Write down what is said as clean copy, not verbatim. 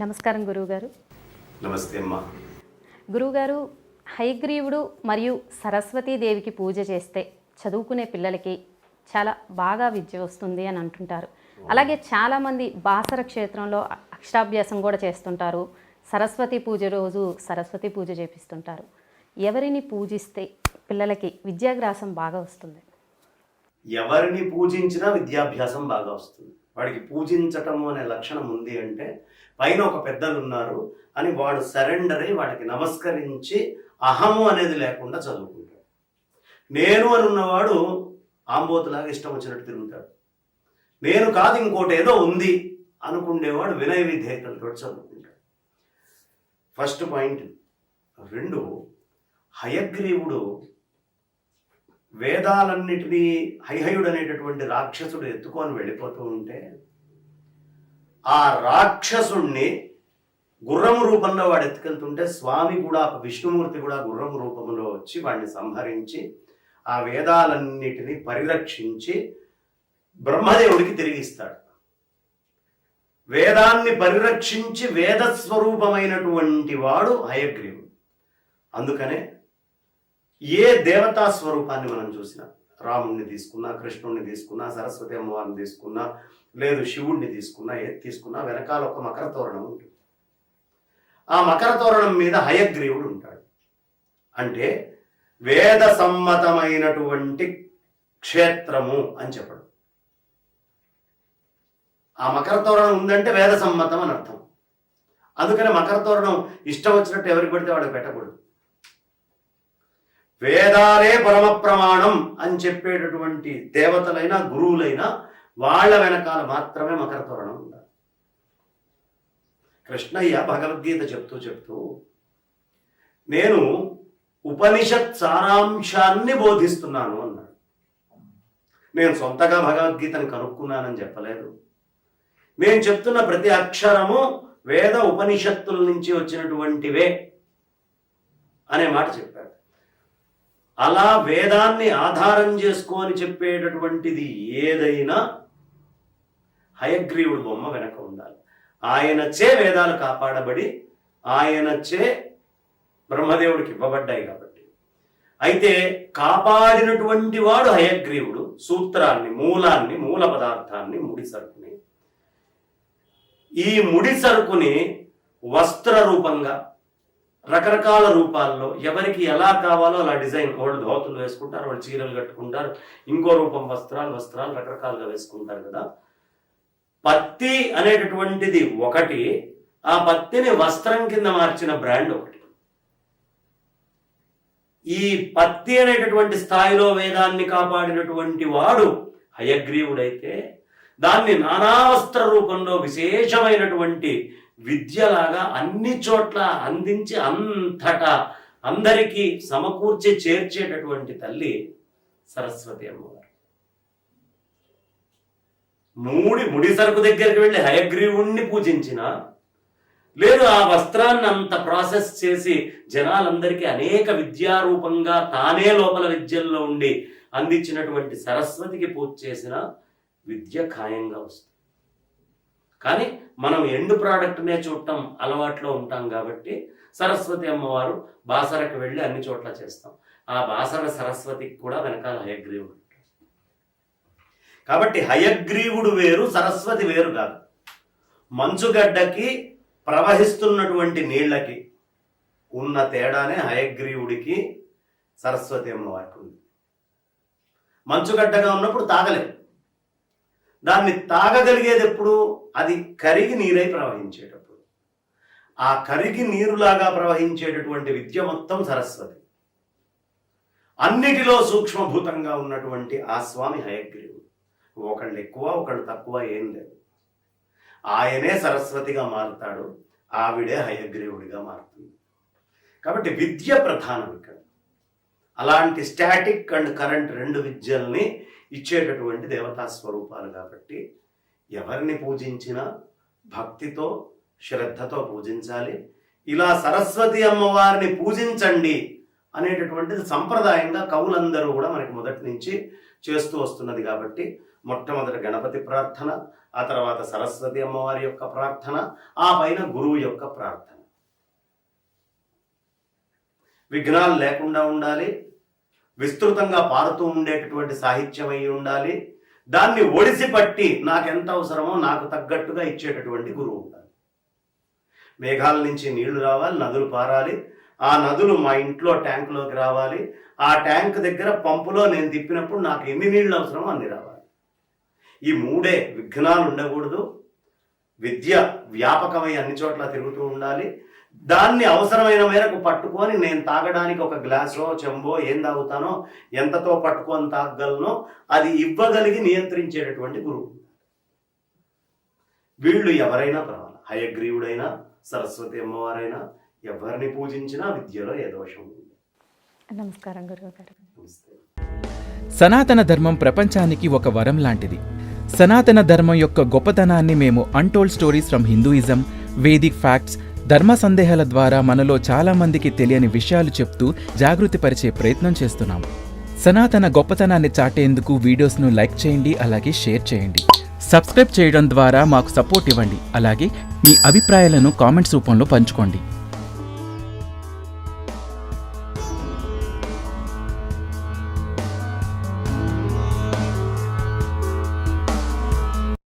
నమస్కారం గురువుగారు. నమస్తే అమ్మా. గురువుగారు, హయగ్రీవుడు మరియు సరస్వతీదేవికి పూజ చేస్తే చదువుకునే పిల్లలకి చాలా బాగా విద్య వస్తుంది అని అంటుంటారు. అలాగే చాలామంది బాసర క్షేత్రంలో అక్షరాభ్యాసం కూడా చేస్తుంటారు. సరస్వతి పూజ రోజు సరస్వతి పూజ చేపిస్తుంటారు. ఎవరిని పూజిస్తే పిల్లలకి విద్యాభ్యాసం బాగా వస్తుంది? ఎవరిని పూజించినా విద్యాభ్యాసం బాగా వస్తుంది. వాడికి పూజించటం అనే లక్షణం ఉంది అంటే పైన ఒక పెద్దలు ఉన్నారు అని వాడు సరెండర్ అయి వాళ్ళకి నమస్కరించి అహము అనేది లేకుండా చదువుకుంటాడు. నేను అని ఉన్నవాడు ఆంబోతులాగా ఇష్టం వచ్చినట్టు తిరుగుతాడు. నేను కాదు ఇంకోటి ఏదో ఉంది అనుకునేవాడు వినయ విధేయతలతో చదువుకుంటాడు. First point. రెండు, హయగ్రీవుడు వేదాలన్నిటినీ హైహయుడు అనేటటువంటి రాక్షసుడు ఎత్తుకొని వెళ్ళిపోతూ ఉంటే ఆ రాక్షసుణ్ణి గుర్రం రూపంలో వాడు ఎత్తుకెళ్తుంటే స్వామి కూడా, విష్ణుమూర్తి కూడా గుర్రం రూపంలో వచ్చి వాడిని సంహరించి ఆ వేదాలన్నిటినీ పరిరక్షించి బ్రహ్మదేవుడికి తిరిగిస్తాడు. వేదాన్ని పరిరక్షించి వేదస్వరూపమైనటువంటి వాడు హయగ్రీవుడు. అందుకనే ఏ దేవతా స్వరూపాన్ని మనం చూసినా, రాముణ్ణి తీసుకున్నా, కృష్ణుణ్ణి తీసుకున్నా, సరస్వతి అమ్మవారిని తీసుకున్నా, లేదు శివుణ్ణి తీసుకున్నా, ఏది తీసుకున్నా వెనకాల ఒక మకర తోరణం ఉంటుంది. ఆ మకర తోరణం మీద హయగ్రీవుడు ఉంటాడు. అంటే వేద సమ్మతమైనటువంటి క్షేత్రము అని చెప్పడం. ఆ మకర తోరణం ఉందంటే వేద సమ్మతం అని అర్థం. అందుకని మకర తోరణం ఇష్టం వచ్చినట్టు ఎవరికి పడితే వాడికి పెట్టకూడదు. వేదాలే పరమ ప్రమాణం అని చెప్పేటటువంటి దేవతలైనా గురువులైనా వాళ్ళ వెనకాల మాత్రమే మకర తోరణం ఉండాలి. కృష్ణయ్య భగవద్గీత చెప్తూ నేను ఉపనిషత్ సారాంశాన్ని బోధిస్తున్నాను అన్నాడు. నేను సొంతగా భగవద్గీతను కనుక్కున్నానని చెప్పలేదు. నేను చెప్తున్న ప్రతి అక్షరము వేద ఉపనిషత్తుల నుంచి వచ్చినటువంటివే అనే మాట చెప్పాడు. అలా వేదాన్ని ఆధారం చేసుకొని చెప్పేటటువంటిది ఏదైనా హయగ్రీవుడు బొమ్మ వెనక ఉండాలి. ఆయనచే వేదాలు కాపాడబడి ఆయనచే బ్రహ్మదేవుడికి ఇవ్వబడ్డాయి కాబట్టి. అయితే కాపాడినటువంటి వాడు హయగ్రీవుడు. సూత్రాన్ని, మూలాన్ని, మూల పదార్థాన్ని, ముడి సరుకుని, ఈ ముడి సరుకుని వస్త్ర రూపంగా రకరకాల రూపాల్లో ఎవరికి ఎలా కావాలో అలా డిజైన్, వాళ్ళు ధోతులు వేసుకుంటారు, వాళ్ళు చీరలు కట్టుకుంటారు, ఇంకో రూపం వస్త్రాలు రకరకాలుగా వేసుకుంటారు కదా. పత్తి అనేటటువంటిది ఒకటి, ఆ పత్తిని వస్త్రం కింద మార్చిన బ్రాండ్ ఒకటి. ఈ పత్తి అనేటటువంటి స్థాయిలో వేదాన్ని కాపాడినటువంటి వాడు హయగ్రీవుడైతే దాన్ని నానావస్త్ర రూపంలో విశేషమైనటువంటి విద్యలాగా అన్ని చోట్ల అందించి అంతటా అందరికీ సమకూర్చి చేర్చేటటువంటి తల్లి సరస్వతి అమ్మవారు. ముడి సరుకు దగ్గరికి వెళ్ళి హయగ్రీవుణ్ణి పూజించిన, లేదు ఆ వస్త్రాన్ని అంత ప్రాసెస్ చేసి జనాలందరికీ అనేక విద్యారూపంగా తానే లోపల విద్యల్లో ఉండి అందించినటువంటి సరస్వతికి పూజ చేసిన విద్య ఖాయంగా వస్తుంది. కానీ మనం ఎండ్ ప్రోడక్ట్నే చూడటం అలవాట్లో ఉంటాం కాబట్టి సరస్వతి అమ్మవారు బాసరకు వెళ్ళి అన్ని చోట్ల చేస్తాం. ఆ బాసర సరస్వతికి కూడా వెనకాల హయగ్రీవుడు. కాబట్టి హయగ్రీవుడు వేరు, సరస్వతి వేరు కాదు. మంచుగడ్డకి ప్రవహిస్తున్నటువంటి నీళ్ళకి ఉన్న తేడానే హయగ్రీవుడికి సరస్వతి అమ్మవారికి ఉంది. మంచుగడ్డగా ఉన్నప్పుడు తాగలేదు. దాన్ని తాగగలిగేది ఎప్పుడు? అది కరిగి నీరై ప్రవహించేటప్పుడు. ఆ కరిగి నీరులాగా ప్రవహించేటటువంటి విద్య మొత్తం సరస్వతి. అన్నిటిలో సూక్ష్మభూతంగా ఉన్నటువంటి ఆ స్వామి హయగ్రీవుడు. ఒకళ్ళు ఎక్కువ ఒకళ్ళు తక్కువ ఏం లేదు. ఆయనే సరస్వతిగా మారుతాడు, ఆవిడే హయగ్రీవుడిగా మారుతుంది. కాబట్టి విద్య ప్రధానం ఇక్కడ. అలాంటి స్టాటిక్ అండ్ కరెంట్ రెండు విద్యల్ని ఇచ్చేటటువంటి దేవతా స్వరూపాలు కాబట్టి ఎవరిని పూజించినా భక్తితో, శ్రద్ధతో పూజించాలి. ఇలా సరస్వతి అమ్మవారిని పూజించండి అనేటటువంటిది సంప్రదాయంగా కవులందరూ కూడా మనకి మొదటి నుంచి చేస్తూ వస్తున్నది కాబట్టి మొట్టమొదటి గణపతి ప్రార్థన, ఆ తర్వాత సరస్వతి అమ్మవారి యొక్క ప్రార్థన, ఆ పైన గురువు యొక్క ప్రార్థన. విఘ్నాలు లేకుండా ఉండాలి, విస్తృతంగా పారుతూ ఉండేటటువంటి సాహిత్యం అయి ఉండాలి, దాన్ని ఒడిసి పట్టి నాకెంత అవసరమో నాకు తగ్గట్టుగా ఇచ్చేటటువంటి గురువు ఉండాలి. మేఘాల నుంచి నీళ్లు రావాలి, నదులు పారాలి, ఆ నదులు మా ఇంట్లో ట్యాంకులోకి రావాలి, ఆ ట్యాంక్ దగ్గర పంపులో నేను తిప్పినప్పుడు నాకు ఎన్ని నీళ్లు అవసరమో అన్ని రావాలి. ఈ మూడే, విఘ్నాలు ఉండకూడదు, విద్య వ్యాపకమై అన్ని చోట్ల తిరుగుతూ ఉండాలి, దాన్ని అవసరమైన మేరకు పట్టుకొని నేను తాగడానికి ఒక గ్లాసో చెంబో ఏం తాగుతానో, ఎంతతో పట్టుకొని తాగగలనో అది ఇవ్వగలిగి నియంత్రించేటటువంటి గురువు. వీళ్ళు ఎవరైనా పర్వాలేదు, హయగ్రీవుడైనా సరస్వతి అమ్మవారైనా ఎవరిని పూజించినా విద్యలో ఏ దోషం ఉంది. నమస్కారం గురువు గారు. నమస్తే. సనాతన ధర్మం ప్రపంచానికి ఒక వరం లాంటిది. సనాతన ధర్మం యొక్క గొప్పతనాన్ని మేము untold stories from Hinduism, Vedic facts, ధర్మ సందేహాల ద్వారా మనలో చాలా మందికి తెలియని విషయాలు చెప్తూ జాగృతిపరిచే ప్రయత్నం చేస్తున్నాము. సనాతన గొప్పతనాన్ని చాటేందుకు వీడియోస్ను లైక్ చేయండి, అలాగే షేర్ చేయండి. సబ్స్క్రైబ్ చేయడం ద్వారా మాకు సపోర్ట్ ఇవ్వండి. అలాగే మీ అభిప్రాయాలను కామెంట్స్ రూపంలో పంచుకోండి.